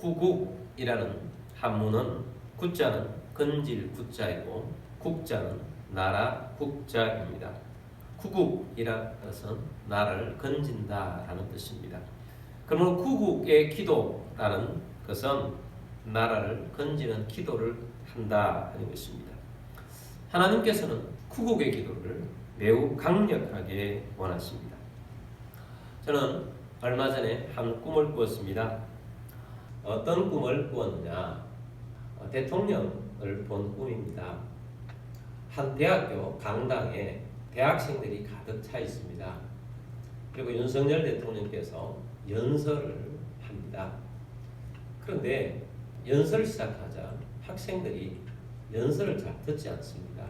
구국이라는 한문은 구자는 건질 구자이고 국자는 나라 국자입니다. 구국이라는 것은 나라를 건진다라는 뜻입니다. 그러면 구국의 기도라는 것은 나라를 건지는 기도를 한다 하는 것입니다. 하나님께서는 구국의 기도를 매우 강력하게 원하십니다. 저는 얼마 전에 한 꿈을 꾸었습니다. 어떤 꿈을 꾸었느냐? 대통령을 본 꿈입니다. 한 대학교 강당에 대학생들이 가득 차 있습니다. 그리고 윤석열 대통령께서 연설을 합니다. 그런데 연설을 시작하자 학생들이 연설을 잘 듣지 않습니다.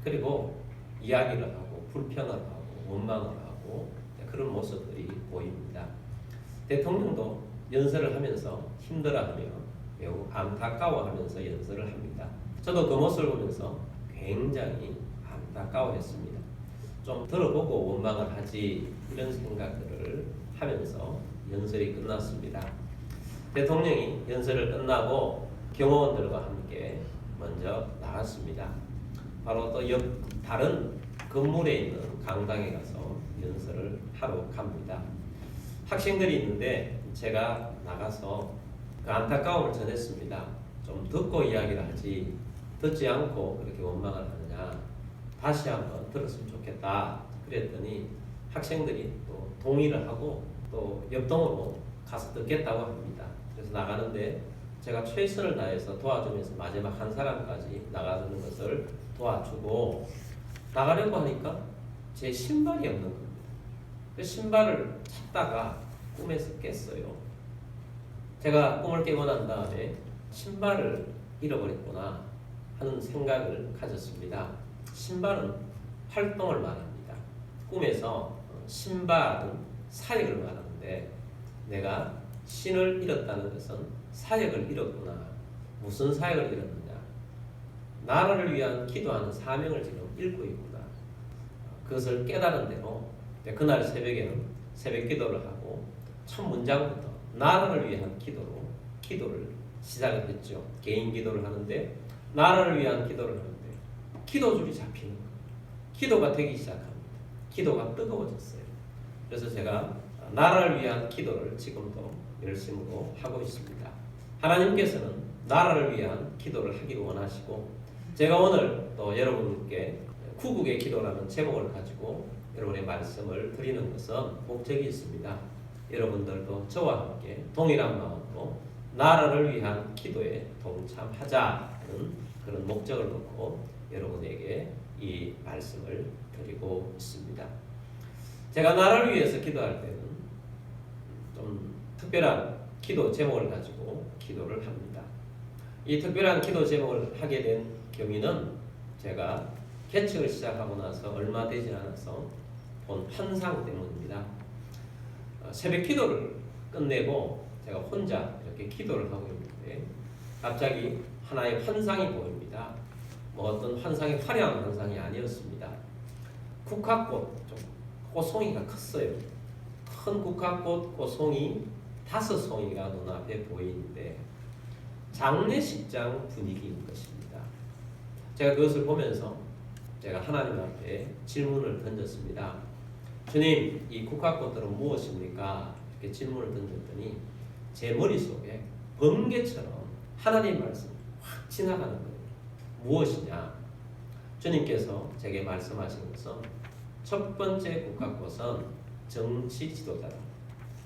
그리고 이야기를 하고 불평을 하고 원망을 하고 그런 모습들이 보입니다. 대통령도 연설을 하면서 힘들어하며 매우 안타까워하면서 연설을 합니다. 저도 그 모습을 보면서 굉장히 안타까워했습니다. 좀 들어보고 원망을 하지 이런 생각들을 하면서 연설이 끝났습니다. 대통령이 연설을 끝나고 경호원들과 함께 먼저 나갔습니다. 바로 또 옆 다른 건물에 있는 강당에 가서 연설을 하러 갑니다. 학생들이 있는데 제가 나가서 그 안타까움을 전했습니다. 좀 듣고 이야기를 하지 듣지 않고 그렇게 원망을 하느냐, 다시 한번 들었으면 좋겠다 그랬더니 학생들이 또 동의를 하고 또 옆동으로 가서 듣겠다고 합니다. 그래서 나가는데 제가 최선을 다해서 도와주면서 마지막 한 사람까지 나가는 것을 도와주고 나가려고 하니까 제 신발이 없는 겁니다. 그 신발을 찾다가 꿈에서 깼어요. 제가 꿈을 깨고 난 다음에 신발을 잃어버렸구나 하는 생각을 가졌습니다. 신발은 활동을 말합니다. 꿈에서 신발은 사역을 말하는데 내가 신을 잃었다는 것은 사역을 잃었구나. 무슨 사역을 잃었느냐? 나라를 위한 기도하는 사명을 지금 잃고 있구나. 그것을 깨달은 대로 그날 새벽에는 새벽 기도를 하고 첫 문장부터 나라를 위한 기도를 시작을 했죠. 개인 기도를 하는데 나라를 위한 기도를 하는데 기도줄이 잡히는 거예요. 기도가 되기 시작합니다. 기도가 뜨거워졌어요. 그래서 제가 나라를 위한 기도를 지금도 열심으로 하고 있습니다. 하나님께서는 나라를 위한 기도를 하기를 원하시고 제가 오늘 또 여러분께 구국의 기도라는 제목을 가지고 여러분의 말씀을 드리는 것은 목적이 있습니다. 여러분들도 저와 함께 동일한 마음으로 나라를 위한 기도에 동참하자는 그런 목적을 놓고 여러분에게 이 말씀을 드리고 있습니다. 제가 나라를 위해서 기도할 때는 좀 특별한 기도 제목을 가지고 기도를 합니다. 이 특별한 기도 제목을 하게 된 경위는 제가 개척을 시작하고 나서 얼마 되지 않아서 본 환상 때문입니다. 새벽 기도를 끝내고 제가 혼자 이렇게 기도를 하고 있는데 갑자기 하나의 환상이 보입니다. 뭐 어떤 환상이 화려한 환상이 아니었습니다. 국화꽃, 좀 꽃송이가 컸어요. 큰 국화꽃 꽃송이 5송이가 눈앞에 보이는데 장례식장 분위기인 것입니다. 제가 그것을 보면서 제가 하나님 앞에 질문을 던졌습니다. 주님, 이 국화꽃들은 무엇입니까? 이렇게 질문을 던졌더니 제 머릿속에 번개처럼 하나님 말씀이 확 지나가는 거예요. 무엇이냐? 주님께서 제게 말씀하신 것은 첫 번째 국화꽃은 정치 지도자다.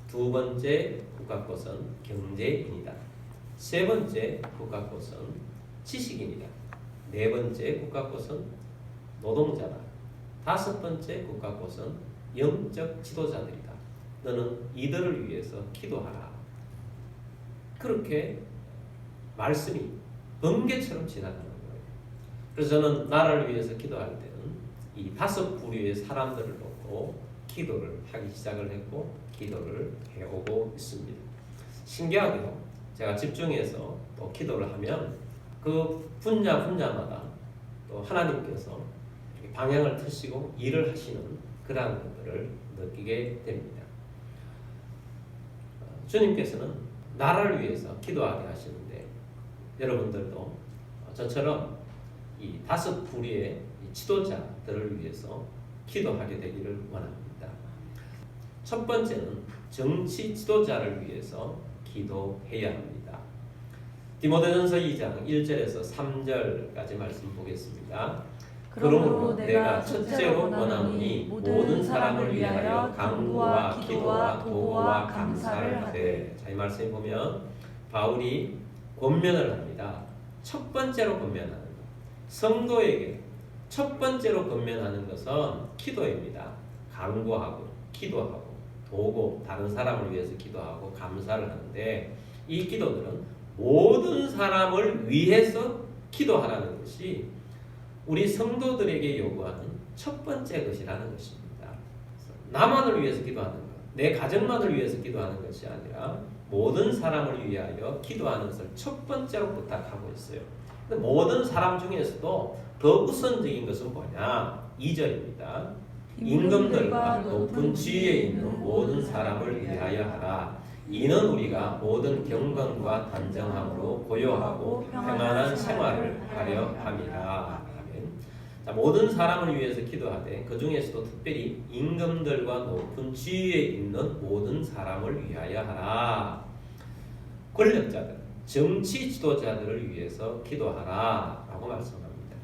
두 번째 국화꽃은 경제인이다. 세 번째 국화꽃은 지식인이다. 네 번째 국화꽃은 노동자다. 다섯 번째 국화꽃은 영적 지도자들이다. 너는 이들을 위해서 기도하라. 그렇게 말씀이 번개처럼 지나가는 거예요. 그래서 저는 나라를 위해서 기도할 때는 이 5 부류의 사람들을 놓고 기도를 하기 시작을 했고 기도를 해오고 있습니다. 신기하게도 제가 집중해서 또 기도를 하면 그 분야마다 또 하나님께서 방향을 트시고 일을 하시는 그러한 것들을 느끼게 됩니다. 주님께서는 나라를 위해서 기도하게 하시는데 여러분들도 저처럼 이 5부류의 지도자들을 위해서 기도하게 되기를 원합니다. 첫 번째는 정치 지도자를 위해서 기도해야 합니다. 디모데전서 2장 1절에서 3절까지 말씀 보겠습니다. 그러므로 내가 첫째로 원하노니 모든 사람을 위하여 간구와 기도와 도와 감사를 하되. 자, 이 말씀에 보면 바울이 권면을 합니다. 첫 번째로 권면하는 것, 성도에게 첫 번째로 권면하는 것은 기도입니다. 간구하고 기도하고 도고 다른 사람을 위해서 기도하고 감사를 하는데, 이 기도들은 모든 사람을 위해서 기도하라는 것이 우리 성도들에게 요구하는 첫 번째 것이라는 것입니다. 나만을 위해서 기도하는 것, 내 가정만을 위해서 기도하는 것이 아니라 모든 사람을 위하여 기도하는 것을 첫 번째로 부탁하고 있어요. 근데 모든 사람 중에서도 더 우선적인 것은 뭐냐? 2절입니다. 임금들과 높은 지위에 있는 모든 사람을 위하여 하라. 이는 우리가 모든 경건과 단정함으로 고요하고 평안한 생활을 하려 함이라. 아멘. 자, 모든 사람을 위해서 기도하되 그 중에서도 특별히 임금들과 높은 지위에 있는 모든 사람을 위하여 하라. 권력자들, 정치 지도자들을 위해서 기도하라 라고 말씀합니다.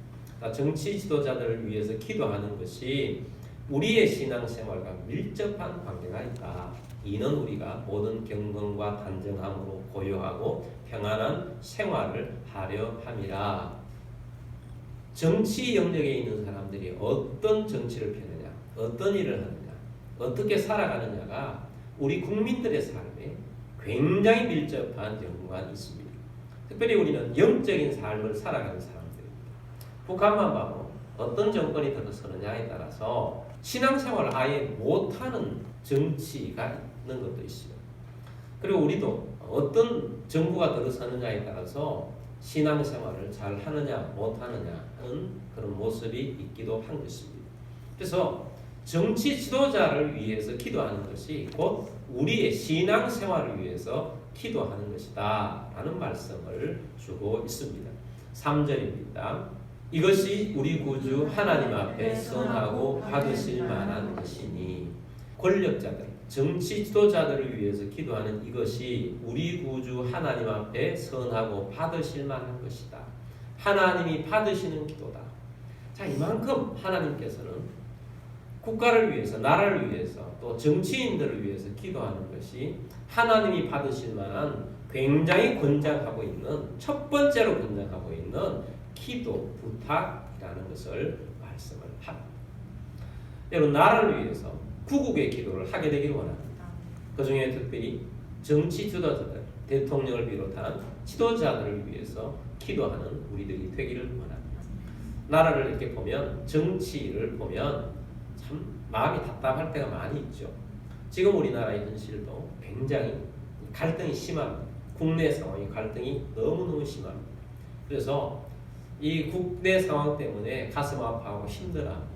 자, 정치 지도자들을 위해서 기도하는 것이 우리의 신앙생활과 밀접한 관계가 있다. 이는 우리가 모든 경건과 단정함으로 고요하고 평안한 생활을 하려 함이라. 정치 영역에 있는 사람들이 어떤 정치를 펴느냐, 어떤 일을 하느냐, 어떻게 살아가느냐가 우리 국민들의 삶에 굉장히 밀접한 연관이 있습니다. 특별히 우리는 영적인 삶을 살아가는 사람들입니다. 북한만 봐도 어떤 정권이 들어서느냐에 따라서 신앙생활을 아예 못하는 정치가 있는 것도 있어요. 그리고 우리도 어떤 정부가 들어서느냐에 따라서 신앙생활을 잘 하느냐 못하느냐 하는 그런 모습이 있기도 한 것입니다. 그래서 정치 지도자를 위해서 기도하는 것이 곧 우리의 신앙생활을 위해서 기도하는 것이다 라는 말씀을 주고 있습니다. 3절입니다. 이것이 우리 구주 하나님 앞에 선하고 받으실 만한 것이니. 권력자들, 정치 지도자들을 위해서 기도하는 이것이 우리 구주 하나님 앞에 선하고 받으실 만한 것이다. 하나님이 받으시는 기도다. 자, 이만큼 하나님께서는 국가를 위해서, 나라를 위해서, 또 정치인들을 위해서 기도하는 것이 하나님이 받으실 만한 굉장히 권장하고 있는, 첫 번째로 권장하고 있는 기도, 부탁이라는 것을 말씀을 합니다. 여러분, 나라를 위해서 구국의 기도를 하게 되기를 원합니다. 그 중에 특별히 정치 지도자들, 대통령을 비롯한 지도자들을 위해서 기도하는 우리들이 되기를 원합니다. 나라를 이렇게 보면, 정치를 보면 참 마음이 답답할 때가 많이 있죠. 지금 우리나라의 현실도 굉장히 갈등이 심합니다. 국내 상황이 갈등이 너무너무 심합니다. 그래서 이 국내 상황 때문에 가슴 아파하고 힘들어합니다.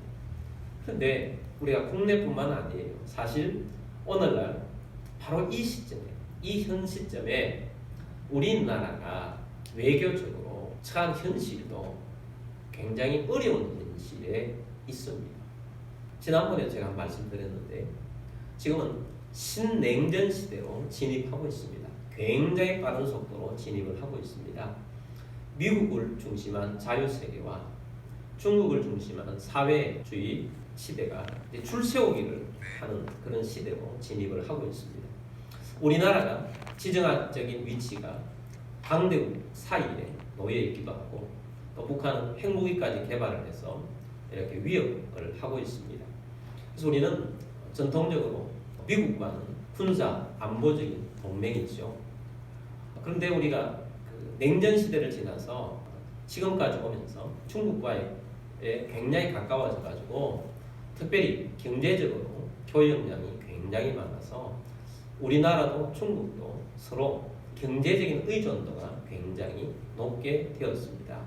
그런데 우리가 국내뿐만 아니에요. 사실 오늘날 바로 이 시점에, 이 현 시점에 우리나라가 외교적으로 처한 현실도 굉장히 어려운 현실에 있습니다. 지난번에 제가 말씀드렸는데 지금은 신냉전 시대로 진입하고 있습니다. 굉장히 빠른 속도로 진입을 하고 있습니다. 미국을 중심한 자유세계와 중국을 중심한 사회주의 시대가 줄 세우기를 하는 그런 시대로 진입을 하고 있습니다. 우리나라가 지정학적인 위치가 강대국 사이에 놓여 있기도 하고, 또 북한은 핵무기까지 개발을 해서 이렇게 위협을 하고 있습니다. 그래서 우리는 전통적으로 미국과는 군사 안보적인 동맹이죠. 그런데 우리가 냉전 시대를 지나서 지금까지 오면서 중국과의 굉장히 가까워져 가지고 특별히 경제적으로 교역량이 굉장히 많아서 우리나라도 중국도 서로 경제적인 의존도가 굉장히 높게 되었습니다.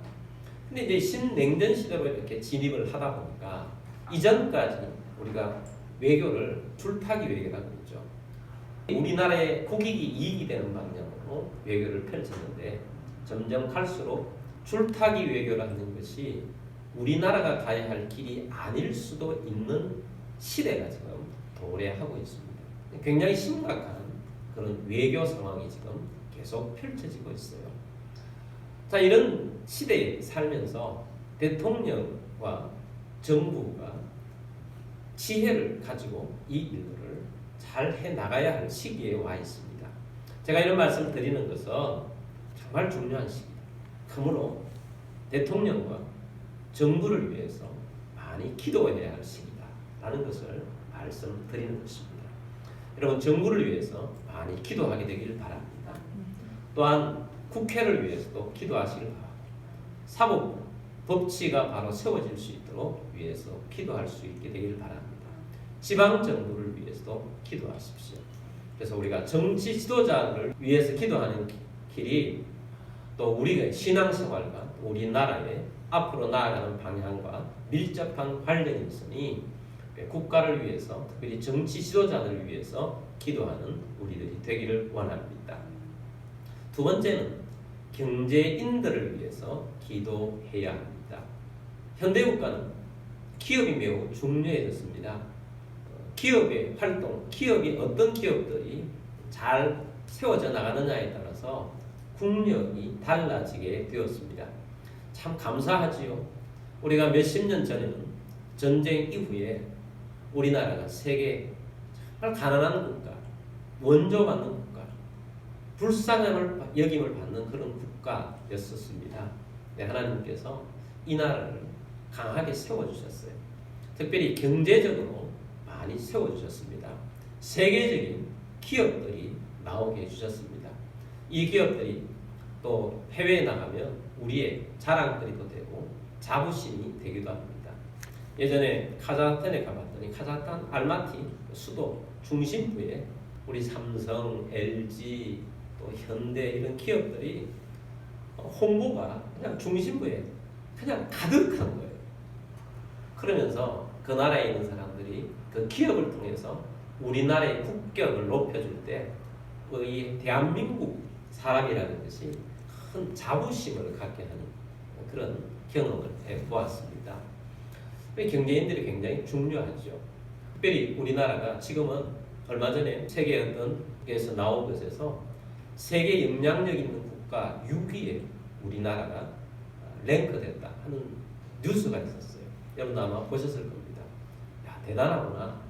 근데 이제 신냉전 시대로 이렇게 진입을 하다 보니까 이전까지 우리가 외교를 줄타기 외교라고 했죠. 우리나라의 국익이 이익이 되는 방향으로 외교를 펼쳤는데 점점 갈수록 줄타기 외교를 하는 것이 우리나라가 가야 할 길이 아닐 수도 있는 시대가 지금 도래하고 있습니다. 굉장히 심각한 그런 외교 상황이 지금 계속 펼쳐지고 있어요. 자, 이런 시대에 살면서 대통령과 정부가 지혜를 가지고 이 일들을 잘 해나가야 할 시기에 와 있습니다. 제가 이런 말씀을 드리는 것은 정말 중요한 시기입니다. 그러므로 대통령과 정부를 위해서 많이 기도해야 할 시기다라는 것을 말씀드리는 것입니다. 여러분, 정부를 위해서 많이 기도하게 되길 바랍니다. 또한 국회를 위해서도 기도하시길 바랍니다. 사법, 법치가 바로 세워질 수 있도록 위해서 기도할 수 있게 되길 바랍니다. 지방정부를 위해서도 기도하십시오. 그래서 우리가 정치 지도자를 위해서 기도하는 길이 또 우리가 신앙생활과 우리나라의 앞으로 나아가는 방향과 밀접한 관련이 있으니 국가를 위해서, 특별히 정치 지도자들을 위해서 기도하는 우리들이 되기를 원합니다. 두 번째는 경제인들을 위해서 기도해야 합니다. 현대국가는 기업이 매우 중요해졌습니다. 기업의 활동, 기업이 어떤 기업들이 잘 세워져 나가느냐에 따라서 국력이 달라지게 되었습니다. 참 감사하지요. 우리가 몇십 년 전에는 전쟁 이후에 우리나라가 세계 정말 가난한 국가, 원조받는 국가, 불쌍함을 여김을 받는 그런 국가였었습니다. 네, 하나님께서 이 나라를 강하게 세워주셨어요. 특별히 경제적으로 많이 세워주셨습니다. 세계적인 기업들이 나오게 해주셨습니다. 이 기업들이 또 해외에 나가면 우리의 자랑거리도 되고 자부심이 되기도 합니다. 예전에 카자흐스탄에 가봤더니 카자흐스탄 알마티 수도 중심부에 우리 삼성, LG, 또 현대 이런 기업들이 홍보가 그냥 중심부에 그냥 가득한 거예요. 그러면서 그 나라에 있는 사람들이 그 기업을 통해서 우리나라의 국격을 높여줄 때 이 대한민국 사람이라는 것이 큰 자부심을 갖게 하는 그런 경험을 해보았습니다. 경제인들이 굉장히 중요하죠. 특별히 우리나라가 지금은 얼마 전에 세계 어떤 에서 나온 것에서 세계 영향력 있는 국가 6위에 우리나라가 랭크됐다 하는 뉴스가 있었어요. 여러분도 아마 보셨을 겁니다. 야, 대단하구나.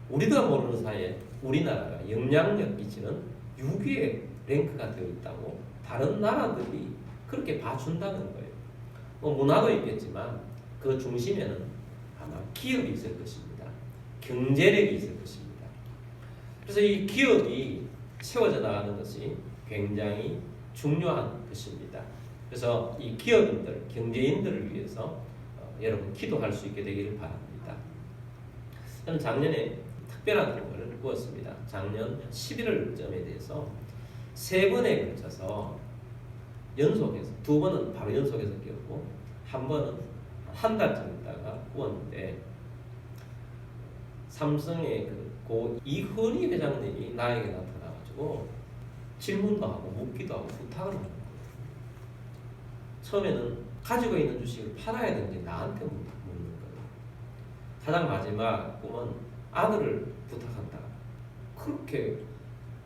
우리도 모르는 사이에 우리나라가 영향력 미치는 6위에 랭크가 되어 있다고 다른 나라들이 그렇게 봐준다는 거예요. 뭐 문화도 있겠지만 그 중심에는 아마 기업이 있을 것입니다. 경제력이 있을 것입니다. 그래서 이 기업이 세워져 나가는 것이 굉장히 중요한 것입니다. 그래서 이 기업인들, 경제인들을 위해서 여러분 기도할 수 있게 되기를 바랍니다. 저는 작년에 특별한 공부를 꾸었습니다. 작년 11월쯤에 대해서 3번에 걸쳐서 연속해서, 2번은 바로 연속해서 끼웠고 한 번은 한 달쯤 있다가 꾸었는데 삼성의 고 이현희 회장님이 나에게 나타나가지고 질문도 하고 묻기도 하고 부탁을 하는 거예요. 처음에는 가지고 있는 주식을 팔아야 되는데 나한테 묻는 거예요. 가장 마지막 꿈은 아들을 부탁한다. 그렇게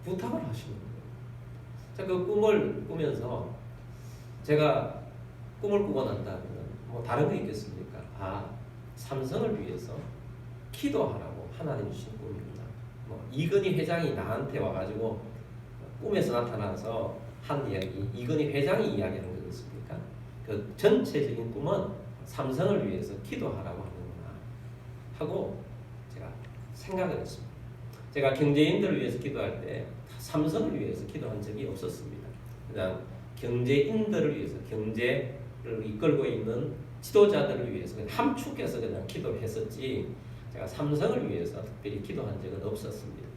부탁을 하시는 거예요. 그 꿈을 꾸면서 제가 꿈을 꾸고 난다면 뭐 다른 게 있겠습니까? 아, 삼성을 위해서 기도하라고 하나님 주신 꿈이구나. 뭐 이건희 회장이 나한테 와가지고 꿈에서 나타나서 한 이야기, 이건희 회장이 이야기하는 거겠습니까? 그 전체적인 꿈은 삼성을 위해서 기도하라고 하는구나 하고 제가 생각을 했습니다. 제가 경제인들을 위해서 기도할 때 삼성을 위해서 기도한 적이 없었습니다. 그냥 경제인들을 위해서, 경제를 이끌고 있는 지도자들을 위해서 그냥 함축해서 그냥 기도를 했었지 제가 삼성을 위해서 특별히 기도한 적은 없었습니다.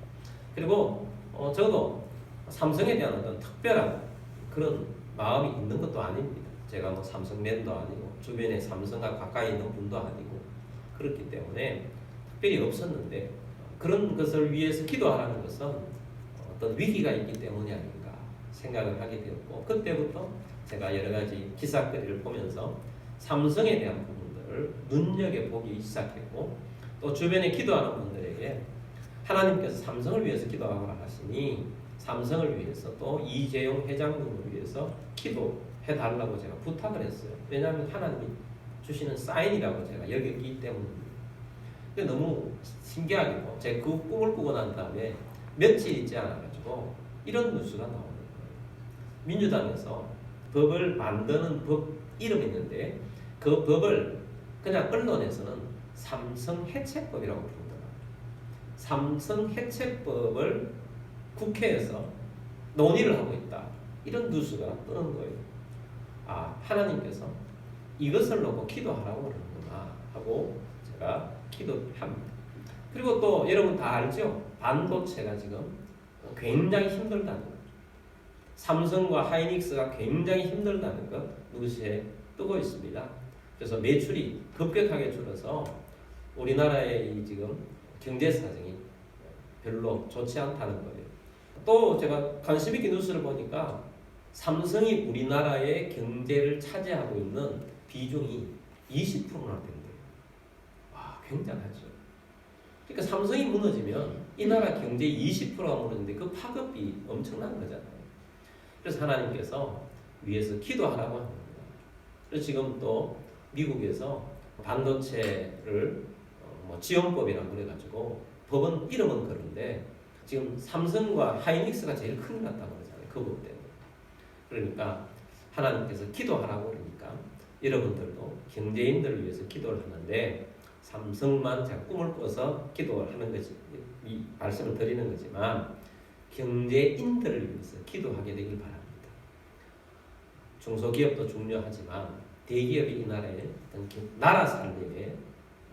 그리고 저도 삼성에 대한 어떤 특별한 그런 마음이 있는 것도 아닙니다. 제가 뭐 삼성맨도 아니고 주변에 삼성과 가까이 있는 분도 아니고 그렇기 때문에 특별히 없었는데 그런 것을 위해서 기도하라는 것은 어떤 위기가 있기 때문이 아닌가 생각을 하게 되었고, 그때부터 제가 여러 가지 기사거리를 보면서 삼성에 대한 부분들을 눈여겨보기 시작했고, 또 주변에 기도하는 분들에게 하나님께서 삼성을 위해서 기도하라 하시니 삼성을 위해서 또 이재용 회장님을 위해서 기도해달라고 제가 부탁을 했어요. 왜냐하면 하나님이 주시는 사인이라고 제가 여겼기 때문입니다. 근데 너무 신기하게도 제가 그 꿈을 꾸고 난 다음에 며칠 있지 않아가지고 이런 뉴스가 나오는 거예요. 민주당에서 법을 만드는 법 이름이 있는데 그 법을 그냥 언론에서는 삼성 해체법이라고 부르더라고요. 삼성 해체법을 국회에서 논의를 하고 있다. 이런 뉴스가 뜨는 거예요. 아, 하나님께서 이것을 놓고 기도하라고 그러는구나 하고 제가 기도합니다. 그리고 또 여러분 다 알죠? 반도체가 지금 굉장히 힘들다는 것. 삼성과 하이닉스가 굉장히 힘들다는 것 뉴스에 뜨고 있습니다. 그래서 매출이 급격하게 줄어서 우리나라의 지금 경제 사정이 별로 좋지 않다는 거예요. 또 제가 관심 있게 뉴스를 보니까 삼성이 우리나라의 경제를 차지하고 있는 비중이 20%나 된대요. 와, 굉장하죠. 그러니까 삼성이 무너지면 이 나라 경제 20%가 무너지는데 그 파급이 엄청난 거잖아요. 그래서 하나님께서 위에서 기도하라고 합니다. 그래서 지금 또 미국에서 반도체를 지원법이라고 그래가지고 법은 이름은 그런데 지금 삼성과 하이닉스가 제일 큰일 났다고 그러잖아요. 그 법 때문에. 그러니까 하나님께서 기도하라고 그러니까 여러분들도 경제인들을 위해서 기도를 하는데 삼성만 제가 꿈을 꿔서 기도를 하는 거지, 이 말씀을 드리는 거지만 경제인들을 위해서 기도하게 되길 바랍니다. 중소기업도 중요하지만 대기업이 이 나라의 어떤 나라 살림에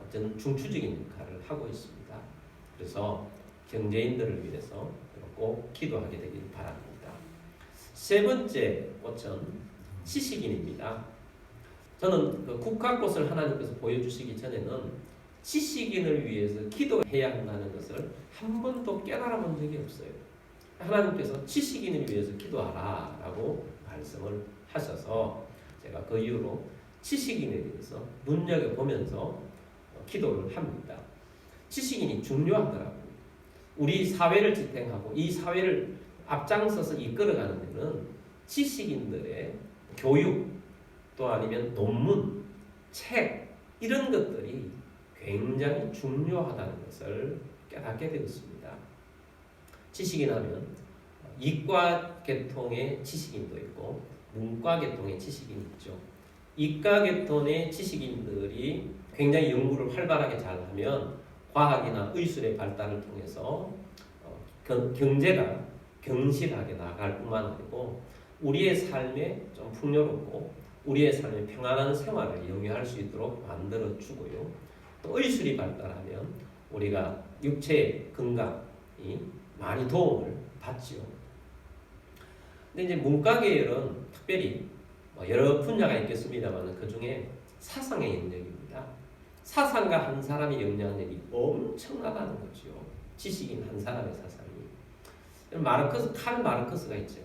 어떤 중추적인 역할을 하고 있습니다. 그래서 경제인들을 위해서 꼭 기도하게 되길 바랍니다. 세 번째 꽃은 지식인입니다. 저는 그 국화꽃을 하나님께서 보여주시기 전에는 지식인을 위해서 기도해야 한다는 것을 한 번도 깨달아 본 적이 없어요. 하나님께서 지식인을 위해서 기도하라 라고 말씀을 하셔서 제가 그 이후로 지식인에 대해서 눈여겨보면서 기도를 합니다. 지식인이 중요하더라고요. 우리 사회를 지탱하고 이 사회를 앞장서서 이끌어가는 데는 지식인들의 교육 또 아니면 논문, 책 이런 것들이 굉장히 중요하다는 것을 깨닫게 되었습니다. 지식인 하면 이과 계통의 지식인도 있고 문과 계통의 지식인이 있죠. 이과 계통의 지식인들이 굉장히 연구를 활발하게 잘하면 과학이나 의술의 발달을 통해서 경제가 경실하게 나아갈 뿐만 아니고 우리의 삶에 좀 풍요롭고 우리의 삶에 평안한 생활을 영위할 수 있도록 만들어주고요. 또 의술이 발달하면 우리가 육체의 건강이 많이 도움을 받지요. 근데 이제 문과 계열은 특별히 여러 분야가 있겠습니다만 그 중에 사상의 영역입니다. 사상가 한 사람의 영향력이 엄청나다는 거죠. 지식인 한 사람의 사상이. 칼 마르크스가 있죠.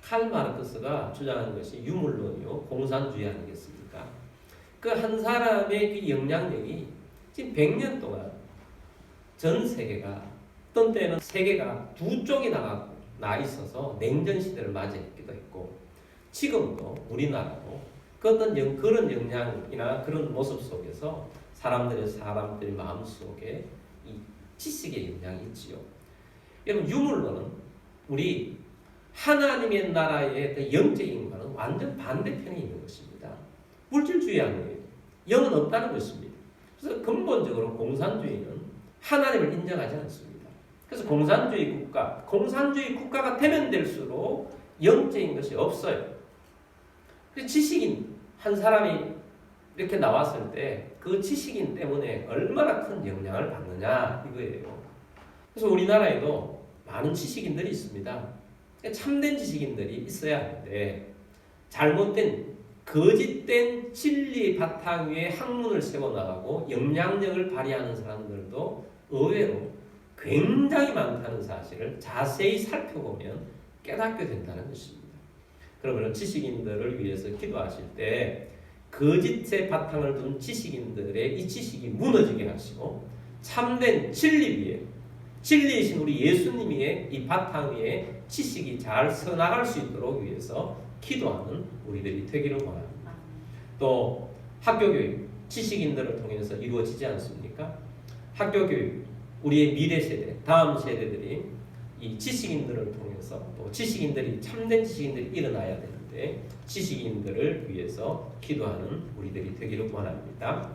칼 마르크스가 주장하는 것이 유물론이요, 공산주의 아니겠습니까? 그 한 사람의 그 영향력이 지금 100년 동안 전 세계가 어떤 때는 세계가 두 쪽이 나 있어서 냉전 시대를 맞이했기도 했고 지금도 우리나라도 그런 영향이나 그런 모습 속에서 사람들의 마음속에 이 지식의 영향이 있지요. 여러분 유물론은 우리 하나님의 나라의 그 영적인과는 완전 반대편에 있는 것입니다. 물질주의 아니에요. 영은 없다는 것입니다. 그래서 근본적으로 공산주의는 하나님을 인정하지 않습니다. 그래서 공산주의 국가가 되면 될수록 영적인 것이 없어요. 그래서 지식인 한 사람이 이렇게 나왔을 때 그 지식인 때문에 얼마나 큰 영향을 받느냐 이거예요. 그래서 우리나라에도 많은 지식인들이 있습니다. 참된 지식인들이 있어야 하는데 잘못된 거짓된 진리 바탕 위에 학문을 세워나가고 영향력을 발휘하는 사람들도 의외로 굉장히 많다는 사실을 자세히 살펴보면 깨닫게 된다는 것입니다. 그러면 지식인들을 위해서 기도하실 때 거짓의 바탕을 둔 지식인들의 이 지식이 무너지게 하시고 참된 진리 위에 진리이신 우리 예수님의 이 바탕 위에 지식이 잘 서나갈 수 있도록 위해서 기도하는 우리들이 되기를 원합니다. 또 학교교육, 지식인들을 통해서 이루어지지 않습니까? 학교교육, 우리의 미래 세대, 다음 세대들이 이 지식인들을 통해서 또 지식인들이 참된 지식인들이 일어나야 되는데 지식인들을 위해서 기도하는 우리들이 되기를 원합니다.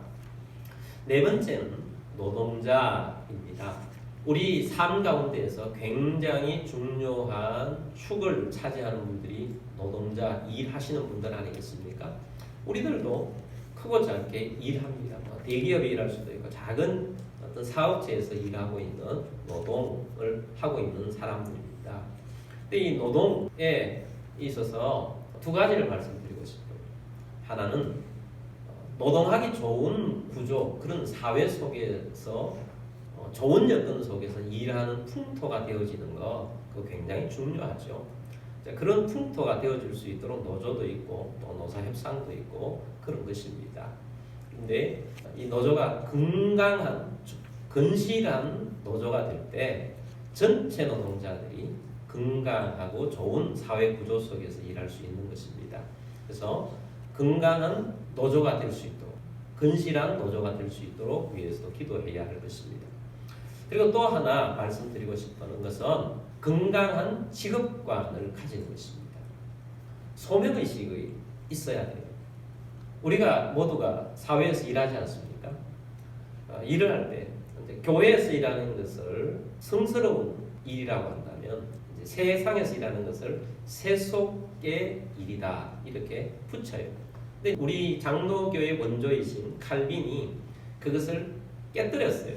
네 번째는 노동자입니다. 우리 삶 가운데에서 굉장히 중요한 축을 차지하는 분들이 노동자, 일하시는 분들 아니겠습니까? 우리들도 크고 작게 일합니다. 대기업에 일할 수도 있고 작은 어떤 사업체에서 일하고 있는 노동을 하고 있는 사람들입니다. 근데 이 노동에 있어서 두 가지를 말씀드리고 싶어요. 하나는 노동하기 좋은 구조, 그런 사회 속에서 좋은 여건 속에서 일하는 풍토가 되어지는 거, 그거 굉장히 중요하죠. 그런 풍토가 되어질 수 있도록 노조도 있고 또 노사협상도 있고 그런 것입니다. 근데 이 노조가 건강한, 건실한 노조가 될 때 전체 노동자들이 건강하고 좋은 사회 구조 속에서 일할 수 있는 것입니다. 그래서 건강한 노조가 될 수 있도록, 건실한 노조가 될 수 있도록 위해서도 기도해야 할 것입니다. 그리고 또 하나 말씀드리고 싶은 것은 건강한 직업관을 가지는 것입니다. 소명의식이 있어야 돼요. 우리가 모두가 사회에서 일하지 않습니까? 일을 할 때 교회에서 일하는 것을 성스러운 일이라고 한다면 세상에서 일하는 것을 세속의 일이다 이렇게 붙여요. 근데 우리 장로교의 원조이신 칼빈이 그것을 깨뜨렸어요.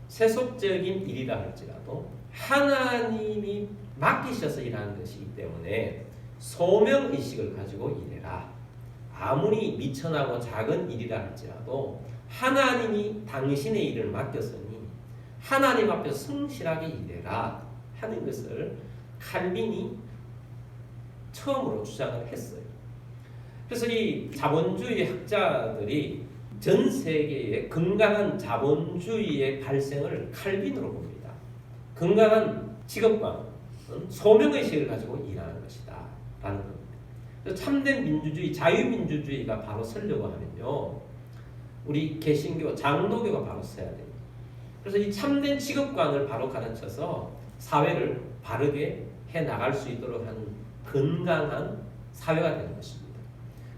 세속적인 일이라 할지라도 하나님이 맡기셔서 일하는 것이기 때문에 소명의식을 가지고 일해라. 아무리 미천하고 작은 일이라 할지라도 하나님이 당신의 일을 맡겼으니 하나님 앞에서 성실하게 일해라 하는 것을 칼빈이 처음으로 주장을 했어요. 그래서 이 자본주의 학자들이 전 세계의 건강한 자본주의의 발생을 칼빈으로 봅니다. 건강한 직업관, 소명의식을 가지고 일하는 것이다 라는 겁니다. 그래서 참된 민주주의, 자유민주주의가 바로 서려고 하면요, 우리 개신교, 장로교가 바로 서야 됩니다. 그래서 이 참된 직업관을 바로 가르쳐서 사회를 바르게 해나갈 수 있도록 하는 건강한 사회가 되는 것입니다.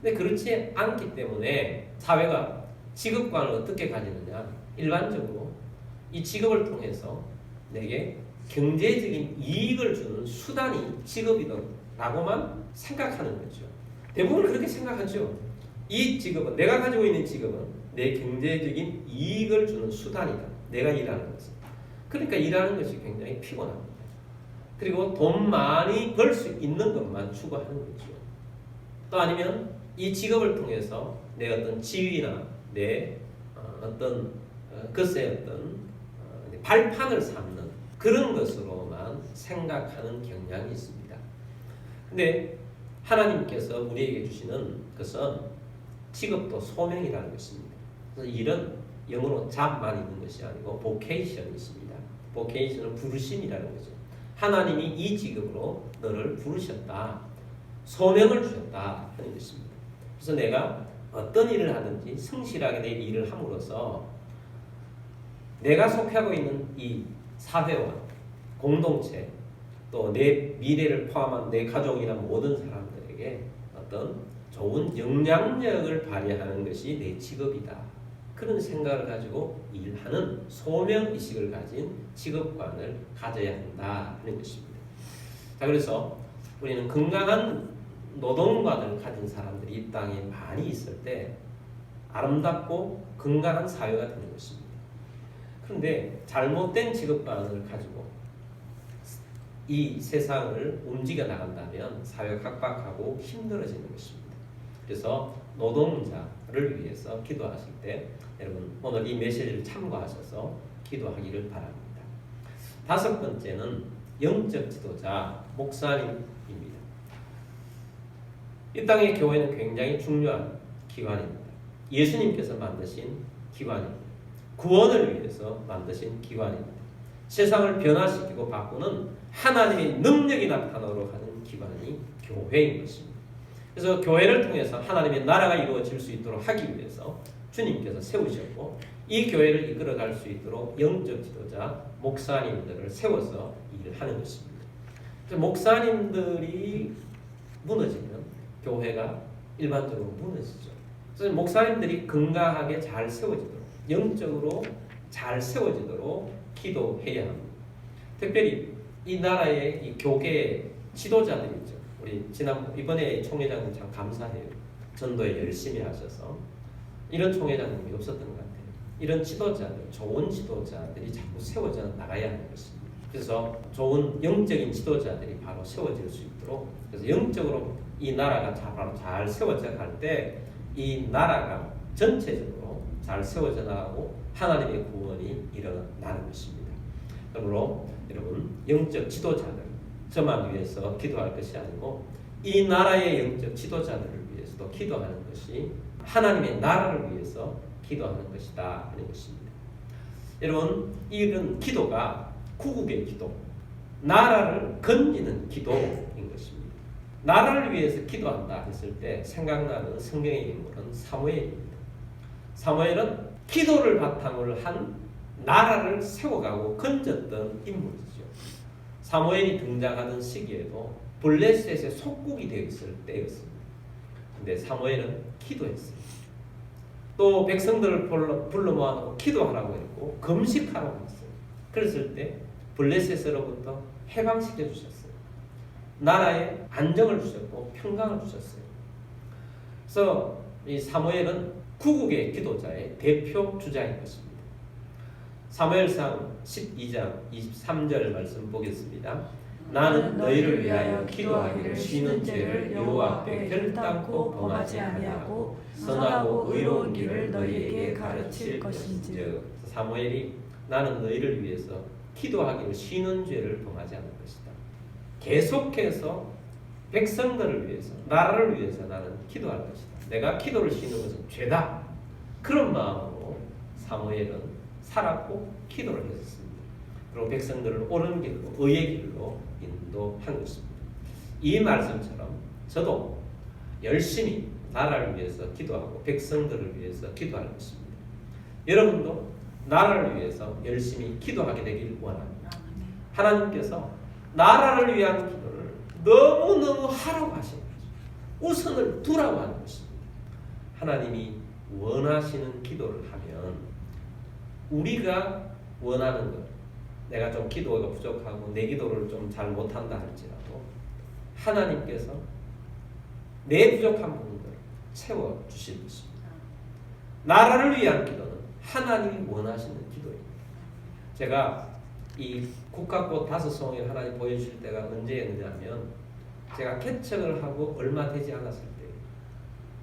근데 그렇지 않기 때문에 사회가 직업관을 어떻게 가지느냐, 일반적으로 이 직업을 통해서 내게 경제적인 이익을 주는 수단이 직업이라고만 생각하는 거죠. 대부분 그렇게 생각하죠. 이 직업은, 내가 가지고 있는 직업은 내 경제적인 이익을 주는 수단이다. 내가 일하는 것은. 그러니까 일하는 것이 굉장히 피곤합니다. 그리고 돈 많이 벌 수 있는 것만 추구하는 거죠. 또 아니면 이 직업을 통해서 내 어떤 지위나 내 어떤 것의 어떤 발판을 삼는 그런 것으로만 생각하는 경향이 있습니다. 근데 하나님께서 우리에게 주시는 것은 직업도 소명이라는 것입니다. 그래서 일은 영어로 잡만 있는 것이 아니고 vocation이 있습니다. vocation은 부르심이라는 거죠. 하나님이 이 직업으로 너를 부르셨다. 소명을 주셨다 하는 것입니다. 그래서 내가 어떤 일을 하든지 성실하게 내 일을 함으로써 내가 속하고 있는 이 사회와 공동체 또 내 미래를 포함한 내 가족이나 모든 사람들에게 어떤 좋은 영향력을 발휘하는 것이 내 직업이다. 그런 생각을 가지고 일하는 소명의식을 가진 직업관을 가져야 한다 하는 것입니다. 자, 그래서 우리는 건강한 노동관을 가진 사람들이 이 땅에 많이 있을 때 아름답고 건강한 사회가 되는 것입니다. 그런데 잘못된 직업관을 가지고 이 세상을 움직여 나간다면 사회가 각박하고 힘들어지는 것입니다. 그래서 노동자를 위해서 기도하실 때 여러분 오늘 이 메시지를 참고하셔서 기도하기를 바랍니다. 다섯 번째는 영적 지도자, 목사님입니다. 이 땅의 교회는 굉장히 중요한 기관입니다. 예수님께서 만드신 기관입니다. 구원을 위해서 만드신 기관입니다. 세상을 변화시키고 바꾸는 하나님의 능력이 나타나도록 하는 기관이 교회인 것입니다. 그래서 교회를 통해서 하나님의 나라가 이루어질 수 있도록 하기 위해서 주님께서 세우셨고 이 교회를 이끌어갈 수 있도록 영적 지도자, 목사님들을 세워서 일을 하는 것입니다. 그래서 목사님들이 무너지면 교회가 일반적으로 무너지죠. 그래서 목사님들이 건강하게 잘 세워지도록, 영적으로 잘 세워지도록 기도해야 합니다. 특별히 이 나라의 이 교계 지도자들이죠. 우리 이번에 총회장님 참 감사해요. 전도에 열심히 하셔서 이런 총회장님이 없었던 것 같아요. 이런 지도자들, 좋은 지도자들이 자꾸 세워져 나가야 하는 것입니다. 그래서 좋은 영적인 지도자들이 바로 세워질 수 있도록, 그래서 영적으로 이 나라가 바로 잘 세워져 갈 때 이 나라가 전체적으로 잘 세워져 나가고 하나님의 구원이 일어나는 것입니다. 그러므로 여러분 영적 지도자들 저만 위해서 기도할 것이 아니고 이 나라의 영적 지도자들을 위해서도 기도하는 것이 하나님의 나라를 위해서 기도하는 것이다 하는 것입니다. 여러분 이런 기도가 구국의 기도, 나라를 건지는 기도인 것입니다. 나라를 위해서 기도한다 했을 때 생각나는 성경의 인물은 사무엘입니다. 사무엘은 기도를 바탕으로 한 나라를 세워가고 건졌던 인물이죠. 사무엘이 등장하는 시기에도 블레셋의 속국이 되어 있을 때였습니다. 근데 사무엘은 기도했어요. 또 백성들을 불러 모아놓고 기도하라고 했고 금식하라고 했어요. 그랬을 때 블레셋으로부터 해방시켜 주셨어요. 나라에 안정을 주셨고 평강을 주셨어요. 그래서 이 사무엘은 구국의 기도자의 대표 주자인 것입니다. 사무엘상 12장 23절 말씀 보겠습니다. 나는 너희를 위하여 기도하기를 쉬는 죄를 여호와 앞에 결단코 범하지 아니하고 선하고 의로운 길을 너희에게 가르칠 것인즉. 사무엘이 나는 너희를 위해서 기도하기를 쉬는 죄를 범하지 않을 것이다. 계속해서 백성들을 위해서, 나라를 위해서 나는 기도할 것이다. 내가 기도를 쉬는 것은 죄다. 그런 마음으로 사무엘은 살았고 기도를 했습니다. 그리고 백성들을 옳은 길로, 의의 길로 인도한 것입니다. 이 말씀처럼 저도 열심히 나라를 위해서 기도하고 백성들을 위해서 기도할 것입니다. 여러분도 나라를 위해서 열심히 기도하게 되길 원합니다. 하나님께서 나라를 위한 기도를 너무너무 하라고 하시는 거죠. 우선을 두라고 하는 것입니다. 하나님이 원하시는 기도를 하면 우리가 원하는 것, 내가 좀 기도가 부족하고 내 기도를 좀 잘 못한다 할지라도 하나님께서 내 부족한 부분들을 채워주실 것입니다. 나라를 위한 기도는 하나님이 원하시는 기도입니다. 제가 이 국가꽃 5송이를 하나님 보여주실 때가 언제였느냐면 제가 개척을 하고 얼마 되지 않았을 때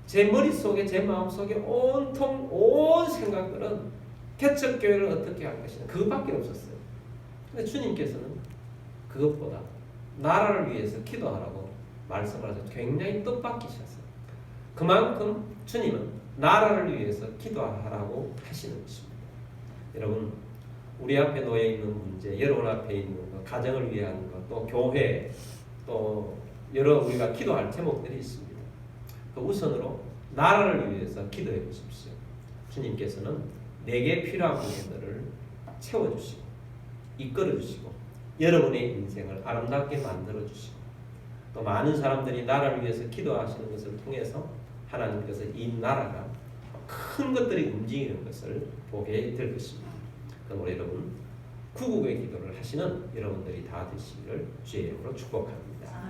제 머릿속에 제 마음속에 온통 온 생각들은 개척교회를 어떻게 할 것이냐 그것밖에 없었어요. 근데 주님께서는 그것보다 나라를 위해서 기도하라고 말씀을 하셔서 굉장히 뜻밖이셨어요. 그만큼 주님은 나라를 위해서 기도하라고 하시는 것입니다. 여러분 우리 앞에 놓여 있는 문제, 여러분 앞에 있는 것, 가정을 위한 것, 또 교회, 또 여러 우리가 기도할 제목들이 있습니다. 그 우선으로 나라를 위해서 기도해 보십시오. 주님께서는 내게 필요한 부분들을 채워주시고 이끌어주시고 여러분의 인생을 아름답게 만들어주시고 또 많은 사람들이 나라를 위해서 기도하시는 것을 통해서 하나님께서 이 나라가 큰 것들이 움직이는 것을 보게 될 것입니다. 그럼 여러분 구국의 기도를 하시는 여러분들이 다 되시기를 주의 이름으로 축복합니다.